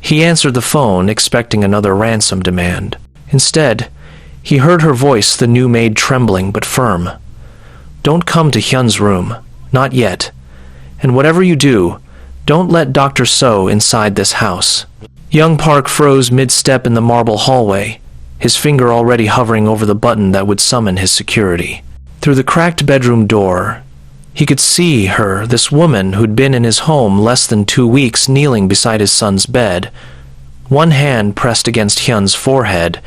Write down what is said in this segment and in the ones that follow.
He answered the phone, expecting another ransom demand. Instead, he heard her voice, the new maid, trembling but firm. "Don't come to Hyun's room. Not yet. And whatever you do, don't let Dr. So inside this house." Young Park froze mid-step in the marble hallway, his finger already hovering over the button that would summon his security. Through the cracked bedroom door, he could see her, this woman who'd been in his home less than 2 weeks, kneeling beside his son's bed, one hand pressed against Hyun's forehead,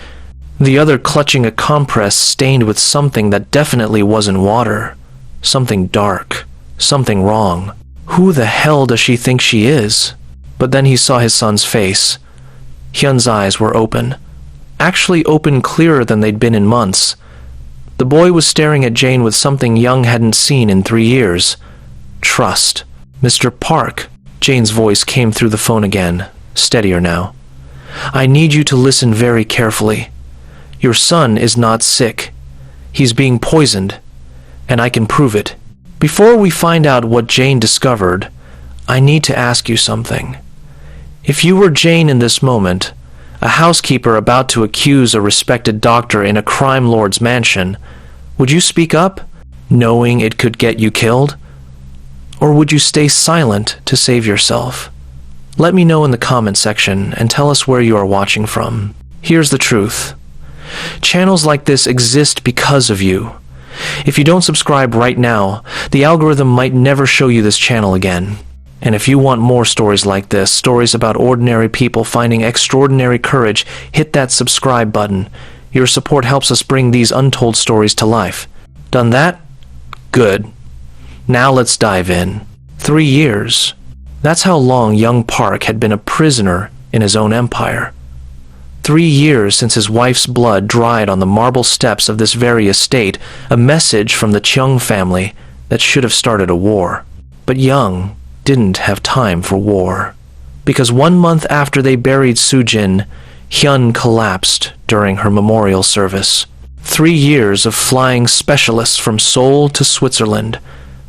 the other clutching a compress stained with something that definitely wasn't water. Something dark. Something wrong. Who the hell does she think she is? But then he saw his son's face. Hyun's eyes were open. Actually open clearer than they'd been in months. The boy was staring at Jane with something Young hadn't seen in 3 years. Trust. "Mr. Park," Jane's voice came through the phone again, steadier now. "I need you to listen very carefully. Your son is not sick. He's being poisoned, and I can prove it. Before we find out what Jane discovered, I need to ask you something. If you were Jane in this moment, a housekeeper about to accuse a respected doctor in a crime lord's mansion, would you speak up, knowing it could get you killed? Or would you stay silent to save yourself? Let me know in the comment section and tell us where you are watching from. Here's the truth. Channels like this exist because of you. If you don't subscribe right now, the algorithm might never show you this channel again. And if you want more stories like this, stories about ordinary people finding extraordinary courage, hit that subscribe button. Your support helps us bring these untold stories to life. Done that? Good. Now let's dive in. 3 years. That's how long young Park had been a prisoner in his own empire. 3 years since his wife's blood dried on the marble steps of this very estate, a message from the Cheung family that should have started a war. But Young didn't have time for war, because 1 month after they buried Soo-jin, Hyun collapsed during her memorial service. 3 years of flying specialists from Seoul to Switzerland,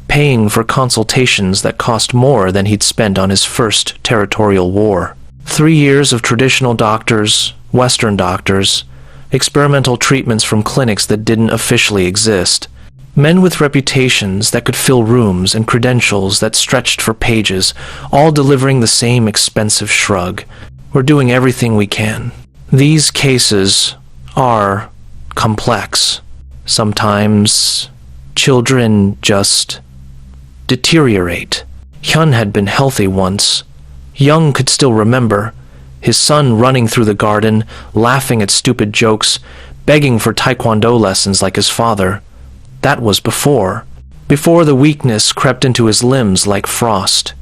paying for consultations that cost more than he'd spent on his first territorial war. 3 years of traditional doctors, Western doctors, experimental treatments from clinics that didn't officially exist, men with reputations that could fill rooms and credentials that stretched for pages, all delivering the same expensive shrug. We're doing everything we can. These cases are complex. Sometimes children just deteriorate. Hyun had been healthy once. Young could still remember his son running through the garden, laughing at stupid jokes, begging for taekwondo lessons like his father. That was before the weakness crept into his limbs like frost,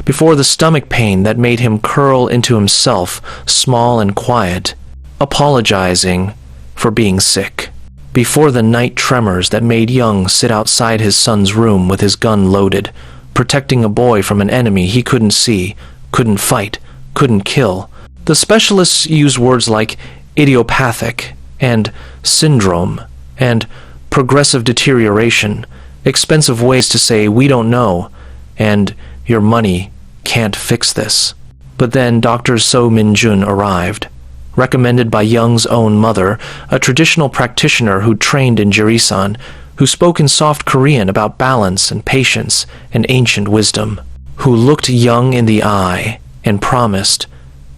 before the stomach pain that made him curl into himself, small and quiet, apologizing for being sick, before the night tremors that made Young sit outside his son's room with his gun loaded, protecting a boy from an enemy he couldn't see, couldn't fight, couldn't kill. The specialists use words like idiopathic and syndrome and progressive deterioration, expensive ways to say we don't know, and your money can't fix this. But then Dr. So Min-jun arrived, recommended by Young's own mother, a traditional practitioner who trained in Jirisan, who spoke in soft Korean about balance and patience and ancient wisdom, who looked Young in the eye and promised,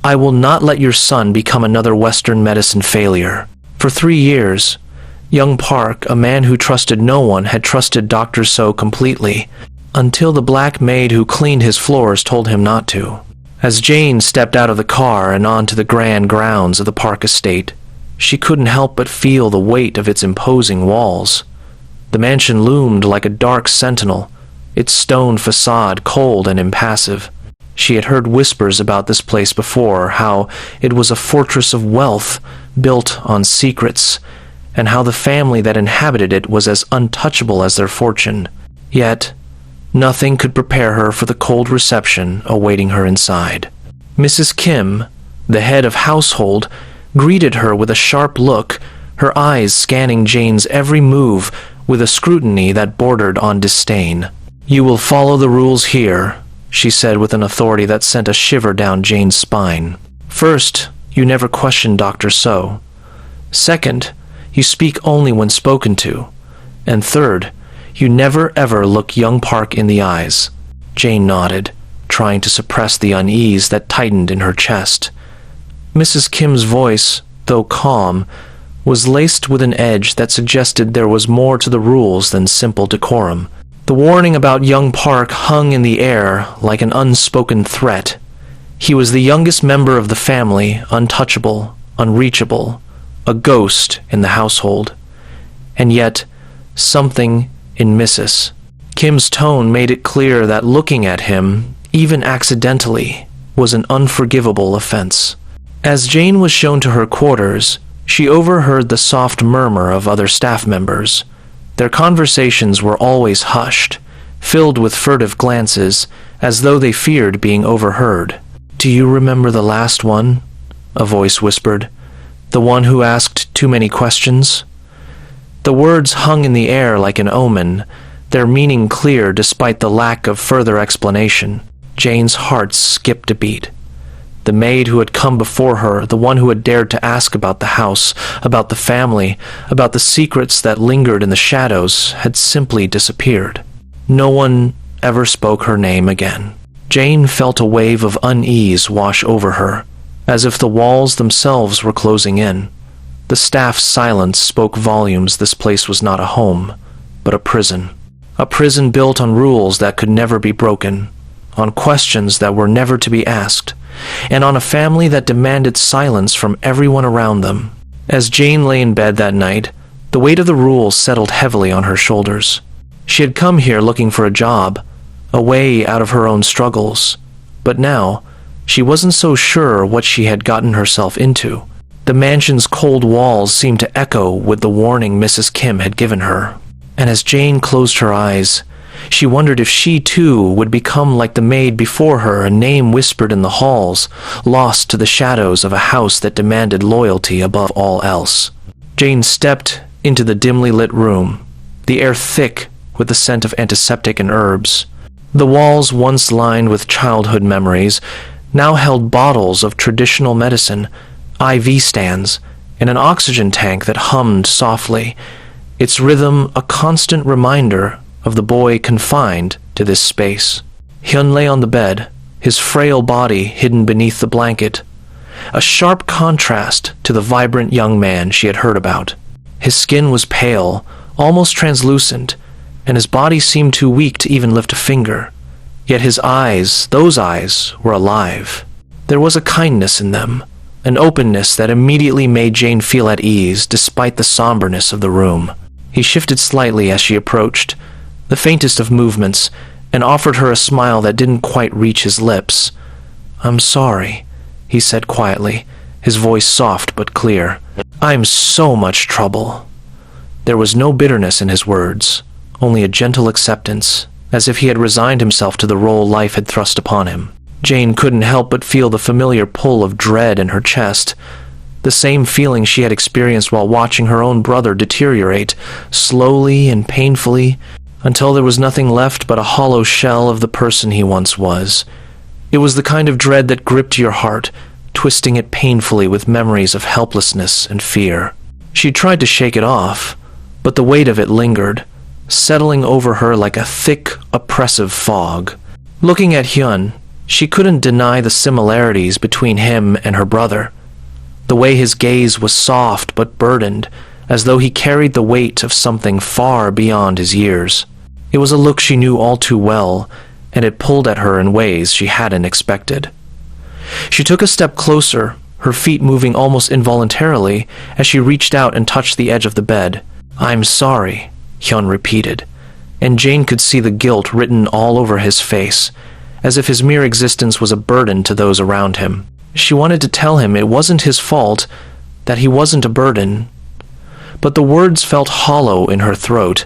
"I will not let your son become another Western medicine failure." For 3 years, young Park, a man who trusted no one, had trusted Dr. So completely, until the black maid who cleaned his floors told him not to. As Jane stepped out of the car and onto the grand grounds of the Park estate, she couldn't help but feel the weight of its imposing walls. The mansion loomed like a dark sentinel, its stone facade cold and impassive. She had heard whispers about this place before, how it was a fortress of wealth built on secrets, and how the family that inhabited it was as untouchable as their fortune. Yet, nothing could prepare her for the cold reception awaiting her inside. Mrs. Kim, the head of household, greeted her with a sharp look, her eyes scanning Jane's every move with a scrutiny that bordered on disdain. "You will follow the rules here," she said with an authority that sent a shiver down Jane's spine. First, you never question Dr. So. Second, you speak only when spoken to. And third, you never ever look young Park in the eyes. Jane nodded, trying to suppress the unease that tightened in her chest. Mrs. Kim's voice, though calm, was laced with an edge that suggested there was more to the rules than simple decorum. The warning about young Park hung in the air like an unspoken threat. He was the youngest member of the family, untouchable, unreachable, a ghost in the household. And yet, something in Mrs. Kim's tone made it clear that looking at him, even accidentally, was an unforgivable offense. As Jane was shown to her quarters, she overheard the soft murmur of other staff members. Their conversations were always hushed, filled with furtive glances, as though they feared being overheard. "Do you remember the last one?" a voice whispered. "The one who asked too many questions?" The words hung in the air like an omen, their meaning clear despite the lack of further explanation. Jane's heart skipped a beat. The maid who had come before her, the one who had dared to ask about the house, about the family, about the secrets that lingered in the shadows, had simply disappeared. No one ever spoke her name again. Jane felt a wave of unease wash over her, as if the walls themselves were closing in. The staff's silence spoke volumes. This place was not a home, but a prison. A prison built on rules that could never be broken, on questions that were never to be asked, and on a family that demanded silence from everyone around them. As Jane lay in bed that night, the weight of the rules settled heavily on her shoulders. She had come here looking for a job, a way out of her own struggles, but now she wasn't so sure what she had gotten herself into. The mansion's cold walls seemed to echo with the warning Mrs. Kim had given her, and as Jane closed her eyes, she wondered if she too would become like the maid before her, a name whispered in the halls, lost to the shadows of a house that demanded loyalty above all else. Jane stepped into the dimly lit room, the air thick with the scent of antiseptic and herbs. The walls, once lined with childhood memories, now held bottles of traditional medicine, IV stands, and an oxygen tank that hummed softly, its rhythm a constant reminder of the boy confined to this space. Hyun lay on the bed, his frail body hidden beneath the blanket, a sharp contrast to the vibrant young man she had heard about. His skin was pale, almost translucent, and his body seemed too weak to even lift a finger. Yet his eyes, those eyes, were alive. There was a kindness in them, an openness that immediately made Jane feel at ease despite the somberness of the room. He shifted slightly as she approached, the faintest of movements, and offered her a smile that didn't quite reach his lips. "I'm sorry," he said quietly, his voice soft but clear. "I'm so much trouble." There was no bitterness in his words, only a gentle acceptance, as if he had resigned himself to the role life had thrust upon him. Jane couldn't help but feel the familiar pull of dread in her chest, the same feeling she had experienced while watching her own brother deteriorate, slowly and painfully, until there was nothing left but a hollow shell of the person he once was. It was the kind of dread that gripped your heart, twisting it painfully with memories of helplessness and fear. She tried to shake it off, but the weight of it lingered, settling over her like a thick, oppressive fog. Looking at Hyun, she couldn't deny the similarities between him and her brother. The way his gaze was soft but burdened, as though he carried the weight of something far beyond his years. It was a look she knew all too well, and it pulled at her in ways she hadn't expected. She took a step closer, her feet moving almost involuntarily as she reached out and touched the edge of the bed. "I'm sorry," Hyun repeated, and Jane could see the guilt written all over his face, as if his mere existence was a burden to those around him. She wanted to tell him it wasn't his fault, that he wasn't a burden, but the words felt hollow in her throat,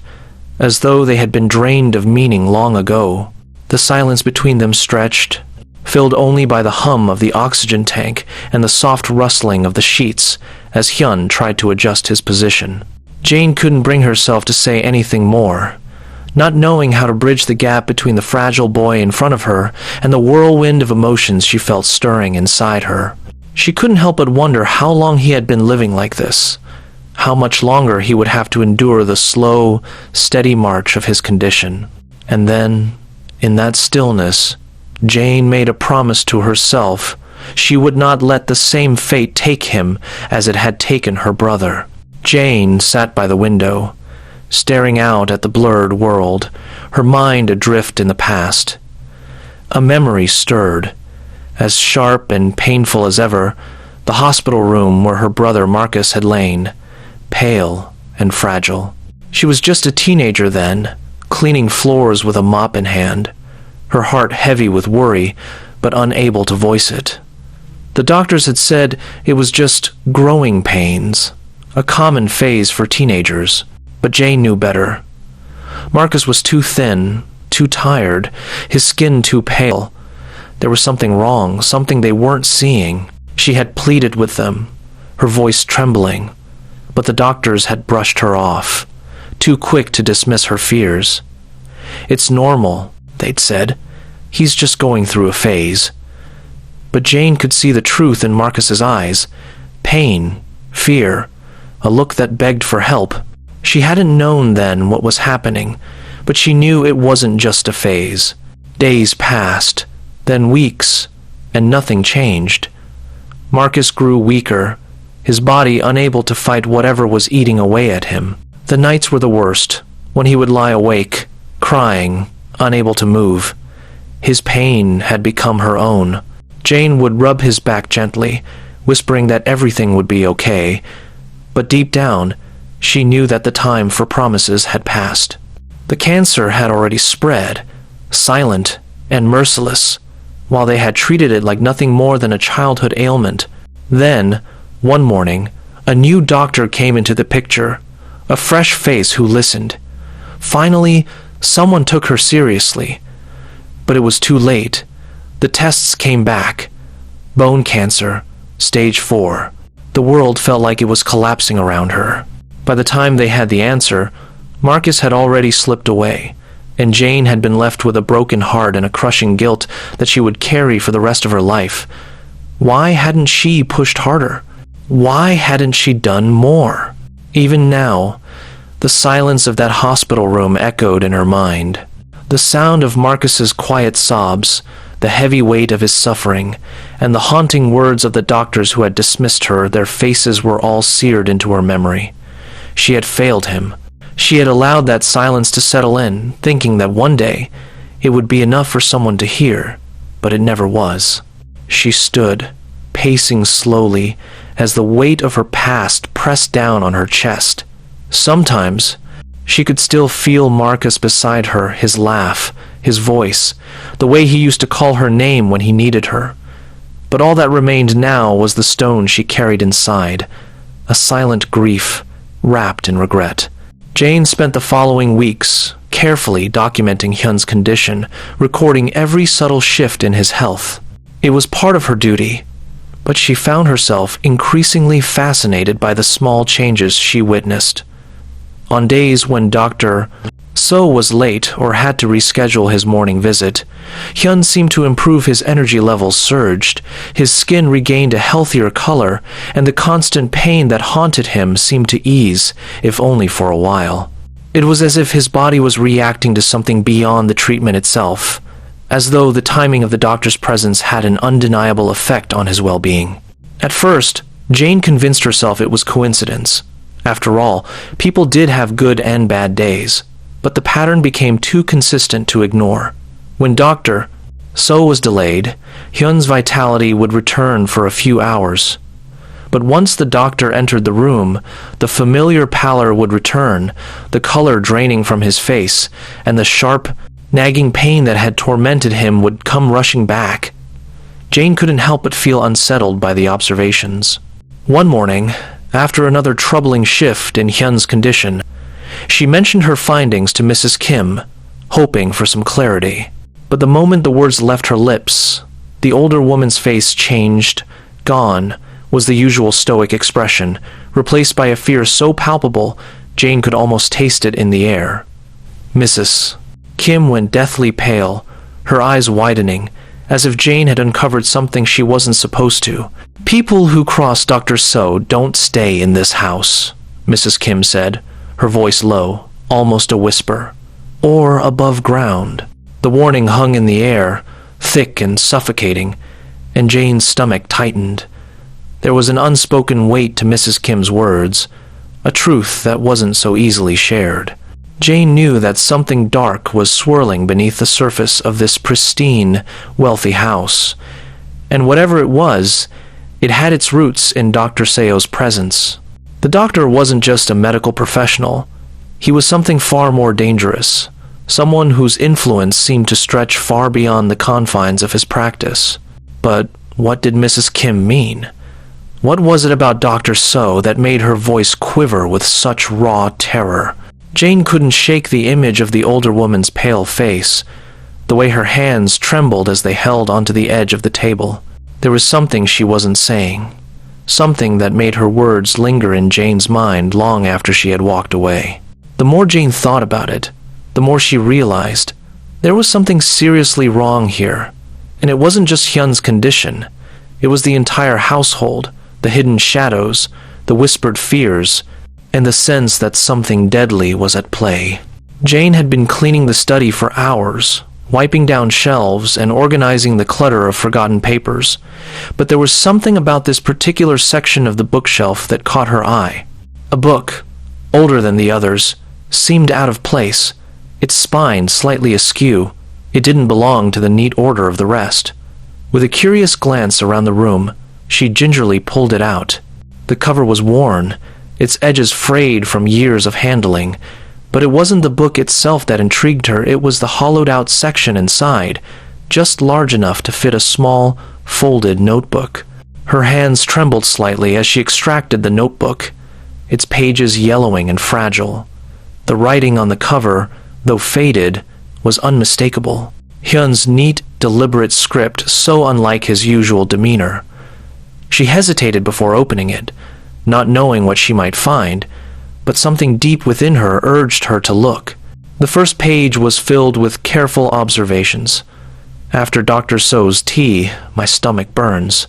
as though they had been drained of meaning long ago. The silence between them stretched, filled only by the hum of the oxygen tank and the soft rustling of the sheets as Hyun tried to adjust his position. Jane couldn't bring herself to say anything more, not knowing how to bridge the gap between the fragile boy in front of her and the whirlwind of emotions she felt stirring inside her. She couldn't help but wonder how long he had been living like this, how much longer he would have to endure the slow, steady march of his condition. And then, in that stillness, Jane made a promise to herself she would not let the same fate take him as it had taken her brother. Jane sat by the window, staring out at the blurred world, her mind adrift in the past. A memory stirred, as sharp and painful as ever, the hospital room where her brother Marcus had lain, pale and fragile. She was just a teenager then, cleaning floors with a mop in hand, her heart heavy with worry, but unable to voice it. The doctors had said it was just growing pains, a common phase for teenagers, but Jane knew better. Marcus was too thin, too tired, his skin too pale. There was something wrong, something they weren't seeing. She had pleaded with them, her voice trembling, but the doctors had brushed her off, too quick to dismiss her fears. "It's normal," they'd said. "He's just going through a phase." But Jane could see the truth in Marcus's eyes. Pain, fear, a look that begged for help. She hadn't known then what was happening, but she knew it wasn't just a phase. Days passed, then weeks, and nothing changed. Marcus grew weaker, his body unable to fight whatever was eating away at him. The nights were the worst, when he would lie awake, crying, unable to move. His pain had become her own. Jane would rub his back gently, whispering that everything would be okay, but deep down, she knew that the time for promises had passed. The cancer had already spread, silent and merciless, while they had treated it like nothing more than a childhood ailment. Then, one morning, a new doctor came into the picture, a fresh face who listened. Finally, someone took her seriously. But it was too late. The tests came back. Bone cancer, stage 4. The world felt like it was collapsing around her. By the time they had the answer, Marcus had already slipped away, and Jane had been left with a broken heart and a crushing guilt that she would carry for the rest of her life. Why hadn't she pushed harder? Why hadn't she done more? Even now, the silence of that hospital room echoed in her mind. The sound of Marcus's quiet sobs, the heavy weight of his suffering, and the haunting words of the doctors who had dismissed her, their faces were all seared into her memory. She had failed him. She had allowed that silence to settle in, thinking that one day it would be enough for someone to hear, but it never was. She stood, pacing slowly, as the weight of her past pressed down on her chest. Sometimes she could still feel Marcus beside her, his laugh, his voice, the way he used to call her name when he needed her. But all that remained now was the stone she carried inside, a silent grief, wrapped in regret. Jane spent the following weeks carefully documenting Hyun's condition, recording every subtle shift in his health. It was part of her duty, but she found herself increasingly fascinated by the small changes she witnessed. On days when Dr. So was late or had to reschedule his morning visit, Hyun seemed to improve. His energy levels surged, his skin regained a healthier color, and the constant pain that haunted him seemed to ease, if only for a while. It was as if his body was reacting to something beyond the treatment itself, as though the timing of the doctor's presence had an undeniable effect on his well-being. At first, Jane convinced herself it was coincidence. After all, people did have good and bad days, but the pattern became too consistent to ignore. When Dr. So was delayed, Hyun's vitality would return for a few hours. But once the doctor entered the room, the familiar pallor would return, the color draining from his face, and the sharp, nagging pain that had tormented him would come rushing back. Jane couldn't help but feel unsettled by the observations. One morning, after another troubling shift in Hyun's condition, she mentioned her findings to Mrs. Kim, hoping for some clarity. But the moment the words left her lips, the older woman's face changed. Gone was the usual stoic expression, replaced by a fear so palpable Jane could almost taste it in the air. Mrs. Kim went deathly pale, her eyes widening, as if Jane had uncovered something she wasn't supposed to. "People who cross Dr. So don't stay in this house," Mrs. Kim said, her voice low, almost a whisper. "Or above ground." The warning hung in the air, thick and suffocating, and Jane's stomach tightened. There was an unspoken weight to Mrs. Kim's words, a truth that wasn't so easily shared. Jane knew that something dark was swirling beneath the surface of this pristine, wealthy house, and whatever it was, it had its roots in Dr. Seo's presence. The doctor wasn't just a medical professional. He was something far more dangerous, someone whose influence seemed to stretch far beyond the confines of his practice. But what did Mrs. Kim mean? What was it about Dr. So that made her voice quiver with such raw terror? Jane couldn't shake the image of the older woman's pale face, the way her hands trembled as they held onto the edge of the table. There was something she wasn't saying, something that made her words linger in Jane's mind long after she had walked away. The more Jane thought about it, the more she realized there was something seriously wrong here. And it wasn't just Hyun's condition. It was the entire household, the hidden shadows, the whispered fears, and the sense that something deadly was at play. Jane had been cleaning the study for hours, wiping down shelves and organizing the clutter of forgotten papers, but there was something about this particular section of the bookshelf that caught her eye. A book, older than the others, seemed out of place, its spine slightly askew. It didn't belong to the neat order of the rest. With a curious glance around the room, she gingerly pulled it out. The cover was worn, its edges frayed from years of handling, but it wasn't the book itself that intrigued her. It was the hollowed-out section inside, just large enough to fit a small, folded notebook. Her hands trembled slightly as she extracted the notebook, its pages yellowing and fragile. The writing on the cover, though faded, was unmistakable. Hyun's neat, deliberate script, so unlike his usual demeanor. She hesitated before opening it, not knowing what she might find, but something deep within her urged her to look. The first page was filled with careful observations. After Dr. So's tea, my stomach burns.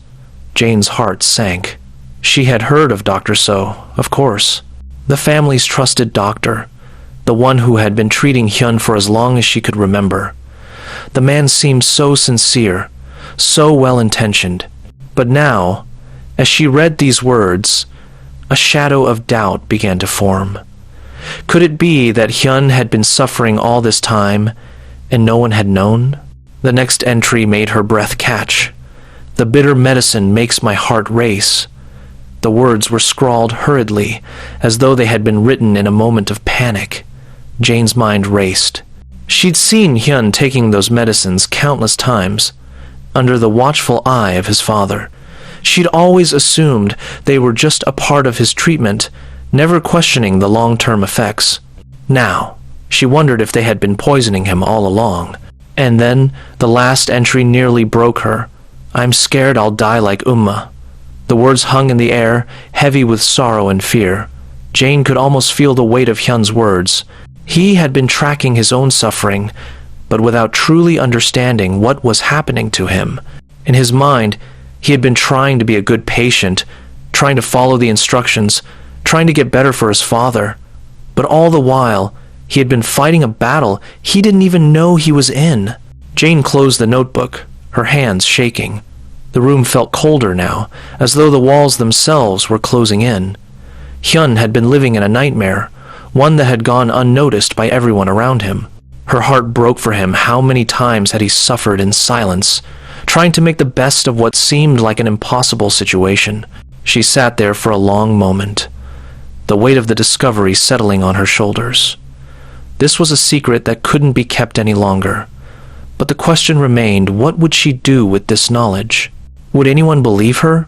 Jane's heart sank. She had heard of Dr. So, of course. The family's trusted doctor, the one who had been treating Hyun for as long as she could remember. The man seemed so sincere, so well-intentioned. But now, as she read these words, a shadow of doubt began to form. Could it be that Hyun had been suffering all this time, and no one had known? The next entry made her breath catch. "The bitter medicine makes my heart race." The words were scrawled hurriedly, as though they had been written in a moment of panic. Jane's mind raced. She'd seen Hyun taking those medicines countless times, under the watchful eye of his father. She'd always assumed they were just a part of his treatment, never questioning the long-term effects. Now, she wondered if they had been poisoning him all along. And then, the last entry nearly broke her. "I'm scared I'll die like Umma." The words hung in the air, heavy with sorrow and fear. Jane could almost feel the weight of Hyun's words. He had been tracking his own suffering, but without truly understanding what was happening to him. In his mind, he had been trying to be a good patient, trying to follow the instructions, trying to get better for his father. But all the while, he had been fighting a battle he didn't even know he was in. Jane closed the notebook, her hands shaking. The room felt colder now, as though the walls themselves were closing in. Hyun had been living in a nightmare, one that had gone unnoticed by everyone around him. Her heart broke for him. How many times had he suffered in silence, trying to make the best of what seemed like an impossible situation? She sat there for a long moment, the weight of the discovery settling on her shoulders. This was a secret that couldn't be kept any longer. But the question remained, what would she do with this knowledge? Would anyone believe her?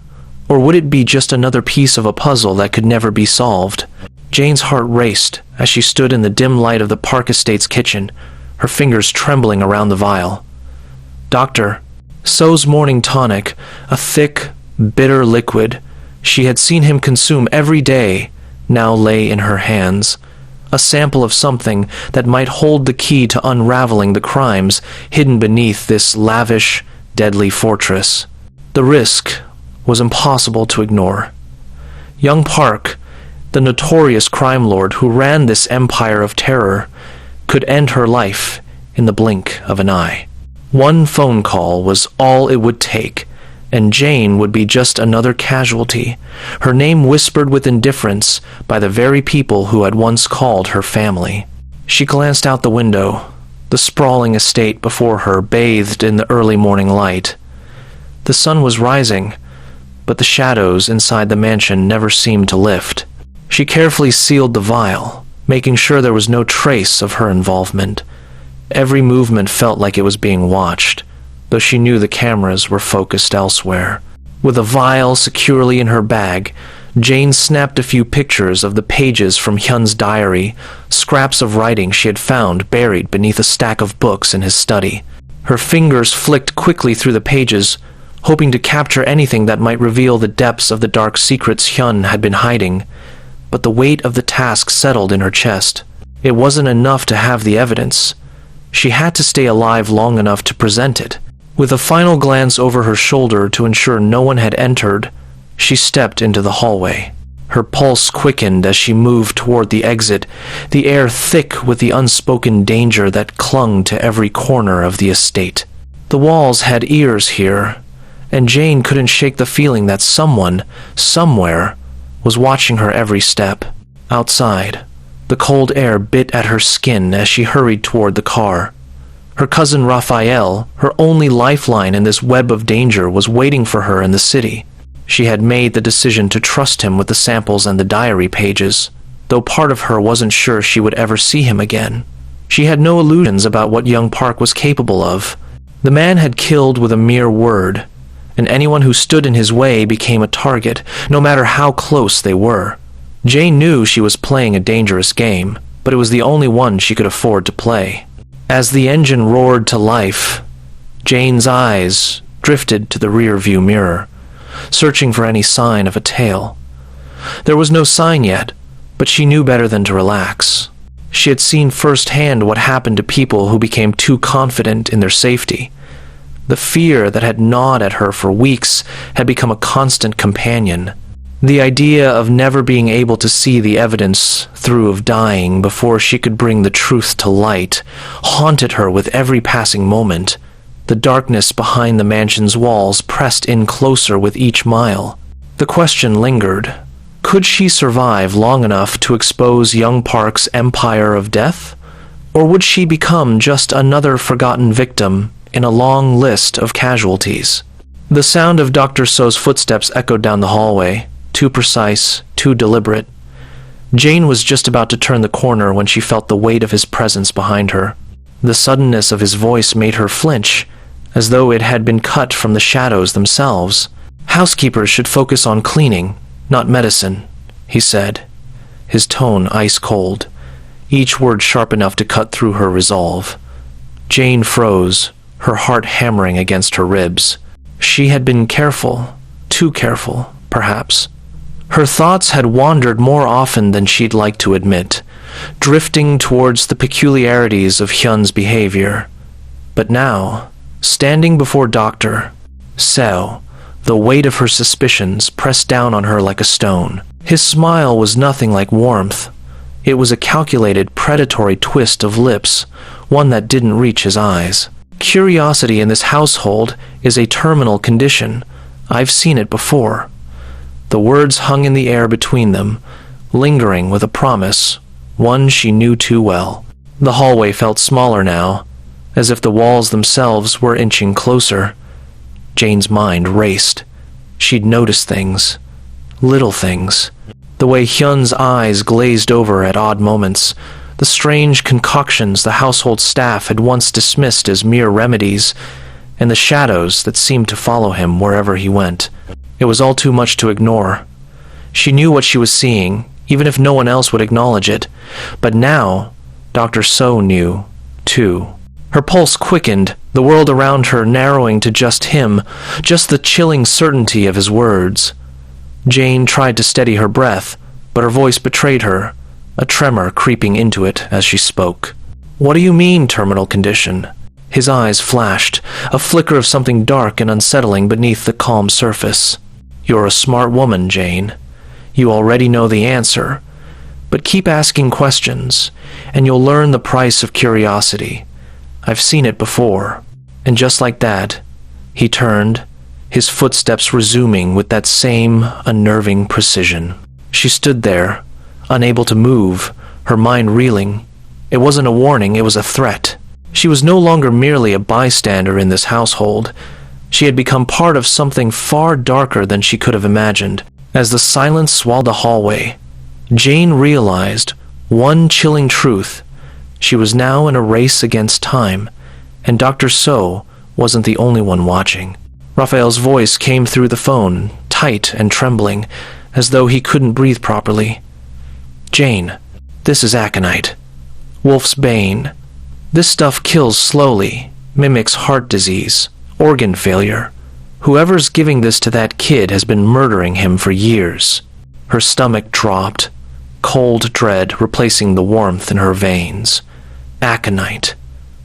Or would it be just another piece of a puzzle that could never be solved? Jane's heart raced as she stood in the dim light of the Park Estate's kitchen, her fingers trembling around the vial. Dr. So's morning tonic, a thick, bitter liquid she had seen him consume every day, now lay in her hands. A sample of something that might hold the key to unraveling the crimes hidden beneath this lavish, deadly fortress. The risk was impossible to ignore. Young Park, the notorious crime lord who ran this empire of terror, could end her life in the blink of an eye. One phone call was all it would take, and Jane would be just another casualty, her name whispered with indifference by the very people who had once called her family. She glanced out the window, the sprawling estate before her bathed in the early morning light. The sun was rising, but the shadows inside the mansion never seemed to lift. She carefully sealed the vial, making sure there was no trace of her involvement. Every movement felt like it was being watched, though she knew the cameras were focused elsewhere. With a vial securely in her bag, Jane snapped a few pictures of the pages from Hyun's diary, scraps of writing she had found buried beneath a stack of books in his study. Her fingers flicked quickly through the pages, hoping to capture anything that might reveal the depths of the dark secrets Hyun had been hiding, but the weight of the task settled in her chest. It wasn't enough to have the evidence. She had to stay alive long enough to present it. With a final glance over her shoulder to ensure no one had entered, she stepped into the hallway. Her pulse quickened as she moved toward the exit, the air thick with the unspoken danger that clung to every corner of the estate. The walls had ears here, and Jane couldn't shake the feeling that someone, somewhere, was watching her every step. Outside, the cold air bit at her skin as she hurried toward the car. Her cousin Raphael, her only lifeline in this web of danger, was waiting for her in the city. She had made the decision to trust him with the samples and the diary pages, though part of her wasn't sure she would ever see him again. She had no illusions about what young Park was capable of. The man had killed with a mere word, and anyone who stood in his way became a target, no matter how close they were. Jane knew she was playing a dangerous game, but it was the only one she could afford to play. As the engine roared to life, Jane's eyes drifted to the rear-view mirror, searching for any sign of a tail. There was no sign yet, but she knew better than to relax. She had seen firsthand what happened to people who became too confident in their safety. The fear that had gnawed at her for weeks had become a constant companion. The idea of never being able to see the evidence through of dying before she could bring the truth to light haunted her with every passing moment. The darkness behind the mansion's walls pressed in closer with each mile. The question lingered. Could she survive long enough to expose young Park's empire of death? Or would she become just another forgotten victim in a long list of casualties? The sound of Dr. So's footsteps echoed down the hallway, too precise, too deliberate. Jane was just about to turn the corner when she felt the weight of his presence behind her. The suddenness of his voice made her flinch, as though it had been cut from the shadows themselves. "Housekeepers should focus on cleaning, not medicine," he said, his tone ice-cold, each word sharp enough to cut through her resolve. Jane froze, her heart hammering against her ribs. She had been careful, too careful, perhaps. Her thoughts had wandered more often than she'd like to admit, drifting towards the peculiarities of Hyun's behavior. But now, standing before Dr. So, the weight of her suspicions pressed down on her like a stone. His smile was nothing like warmth. It was a calculated, predatory twist of lips, one that didn't reach his eyes. Curiosity in this household is a terminal condition. I've seen it before. The words hung in the air between them, lingering with a promise, one she knew too well. The hallway felt smaller now, as if the walls themselves were inching closer. Jane's mind raced. She'd noticed things. Little things. The way Hyun's eyes glazed over at odd moments, the strange concoctions the household staff had once dismissed as mere remedies, and the shadows that seemed to follow him wherever he went. It was all too much to ignore. She knew what she was seeing, even if no one else would acknowledge it. But now, Dr. So knew, too. Her pulse quickened, the world around her narrowing to just him, just the chilling certainty of his words. Jane tried to steady her breath, but her voice betrayed her, a tremor creeping into it as she spoke. "What do you mean, terminal condition?" His eyes flashed, a flicker of something dark and unsettling beneath the calm surface. "You're a smart woman, Jane. You already know the answer. But keep asking questions, and you'll learn the price of curiosity. I've seen it before." And just like that, he turned, his footsteps resuming with that same unnerving precision. She stood there, unable to move, her mind reeling. It wasn't a warning, it was a threat. She was no longer merely a bystander in this household. She had become part of something far darker than she could have imagined. As the silence swallowed the hallway, Jane realized one chilling truth. She was now in a race against time, and Dr. So wasn't the only one watching. Raphael's voice came through the phone, tight and trembling, as though he couldn't breathe properly. "Jane, this is aconite. Wolf's bane. This stuff kills slowly, mimics heart disease, organ failure. Whoever's giving this to that kid has been murdering him for years." Her stomach dropped, cold dread replacing the warmth in her veins. Aconite,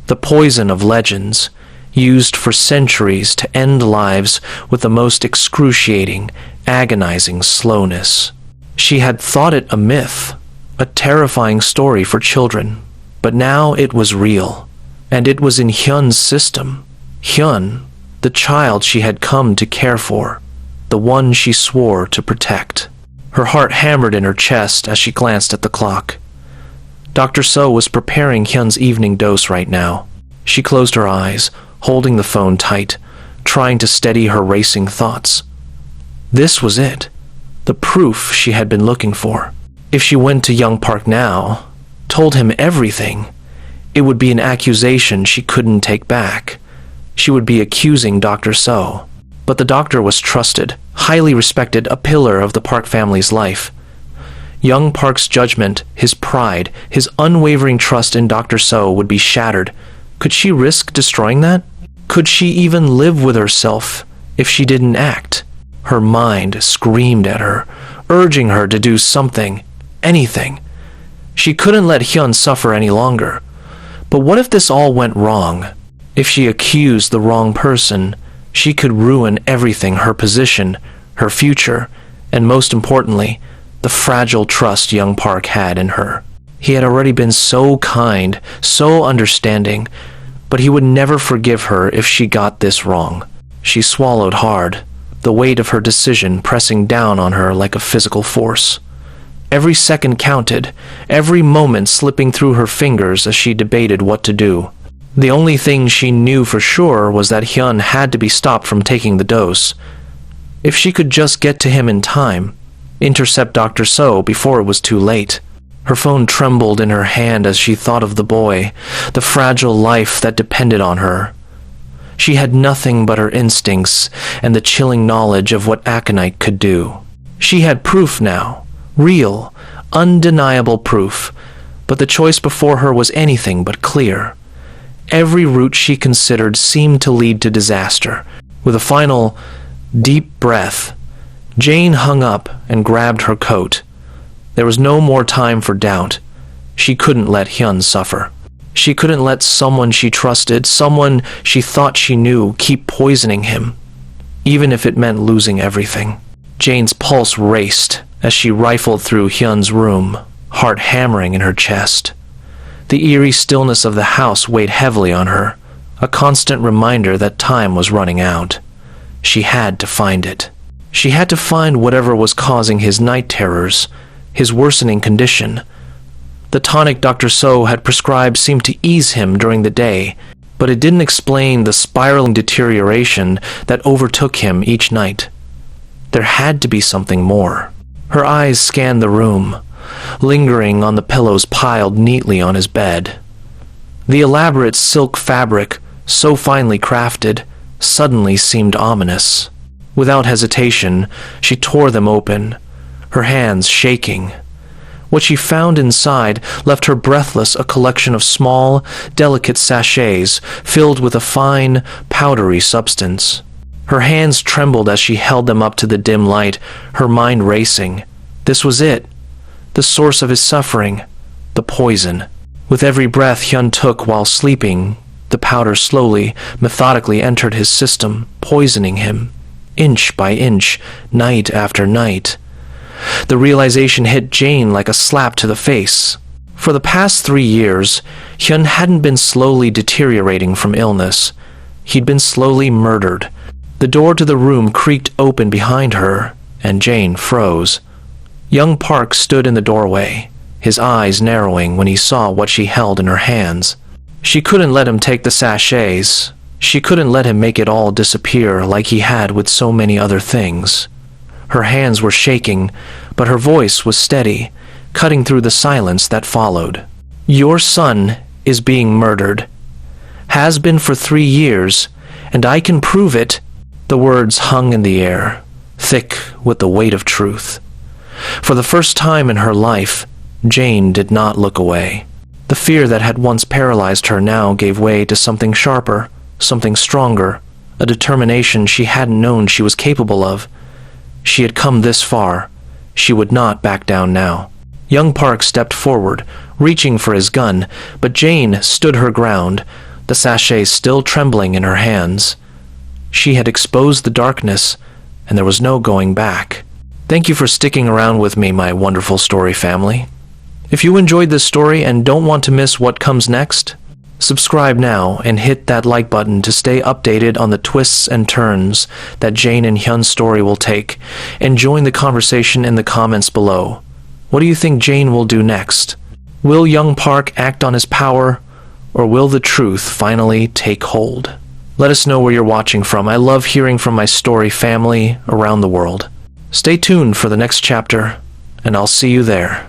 the poison of legends, used for centuries to end lives with the most excruciating, agonizing slowness. She had thought it a myth, a terrifying story for children, but now it was real, and it was in Hyun's system. Hyun, the child she had come to care for, the one she swore to protect. Her heart hammered in her chest as she glanced at the clock. Dr. So was preparing Hyun's evening dose right now. She closed her eyes, holding the phone tight, trying to steady her racing thoughts. This was it, the proof she had been looking for. If she went to Young Park now, told him everything, it would be an accusation she couldn't take back. She would be accusing Dr. So. But the doctor was trusted, highly respected, a pillar of the Park family's life. Young Park's judgment, his pride, his unwavering trust in Dr. So would be shattered. Could she risk destroying that? Could she even live with herself if she didn't act? Her mind screamed at her, urging her to do something, anything. She couldn't let Hyun suffer any longer. But what if this all went wrong? If she accused the wrong person, she could ruin everything, her position, her future, and most importantly, the fragile trust Young Park had in her. He had already been so kind, so understanding, but he would never forgive her if she got this wrong. She swallowed hard, the weight of her decision pressing down on her like a physical force. Every second counted, every moment slipping through her fingers as she debated what to do. The only thing she knew for sure was that Hyun had to be stopped from taking the dose. If she could just get to him in time, intercept Dr. So before it was too late. Her phone trembled in her hand as she thought of the boy, the fragile life that depended on her. She had nothing but her instincts and the chilling knowledge of what aconite could do. She had proof now, real, undeniable proof, but the choice before her was anything but clear. Every route she considered seemed to lead to disaster. With a final, deep breath, Jane hung up and grabbed her coat. There was no more time for doubt. She couldn't let Hyun suffer. She couldn't let someone she trusted, someone she thought she knew, keep poisoning him, even if it meant losing everything. Jane's pulse raced as she rifled through Hyun's room, heart hammering in her chest. The eerie stillness of the house weighed heavily on her, a constant reminder that time was running out. She had to find it. She had to find whatever was causing his night terrors, his worsening condition. The tonic Dr. So had prescribed seemed to ease him during the day, but it didn't explain the spiraling deterioration that overtook him each night. There had to be something more. Her eyes scanned the room, lingering on the pillows piled neatly on his bed. The elaborate silk fabric, so finely crafted, suddenly seemed ominous. Without hesitation, she tore them open, her hands shaking. What she found inside left her breathless, a collection of small, delicate sachets filled with a fine, powdery substance. Her hands trembled as she held them up to the dim light, her mind racing. This was it, the source of his suffering, the poison. With every breath Hyun took while sleeping, The powder slowly, methodically entered his system, poisoning him, inch by inch, night after night. The realization hit Jane like a slap to the face. For the past 3 years, Hyun hadn't been slowly deteriorating from illness. He'd been slowly murdered. The door to the room creaked open behind her, and Jane froze. Young Park stood in the doorway, his eyes narrowing when he saw what she held in her hands. She couldn't let him take the sachets. She couldn't let him make it all disappear like he had with so many other things. Her hands were shaking, but her voice was steady, cutting through the silence that followed. Your son is being murdered. Has been for 3 years, and I can prove it. The words hung in the air, thick with the weight of truth. For the first time in her life, Jane did not look away. The fear that had once paralyzed her now gave way to something sharper, something stronger, a determination she hadn't known she was capable of. She had come this far. She would not back down now. Young Park stepped forward, reaching for his gun, but Jane stood her ground, the sachets still trembling in her hands. She had exposed the darkness, and there was no going back. Thank you for sticking around with me, my wonderful story family. If you enjoyed this story and don't want to miss what comes next, subscribe now and hit that like button to stay updated on the twists and turns that Jane and Hyun's story will take, and join the conversation in the comments below. What do you think Jane will do next? Will Young Park act on his power, or will the truth finally take hold? Let us know where you're watching from. I love hearing from my story family around the world. Stay tuned for the next chapter, and I'll see you there.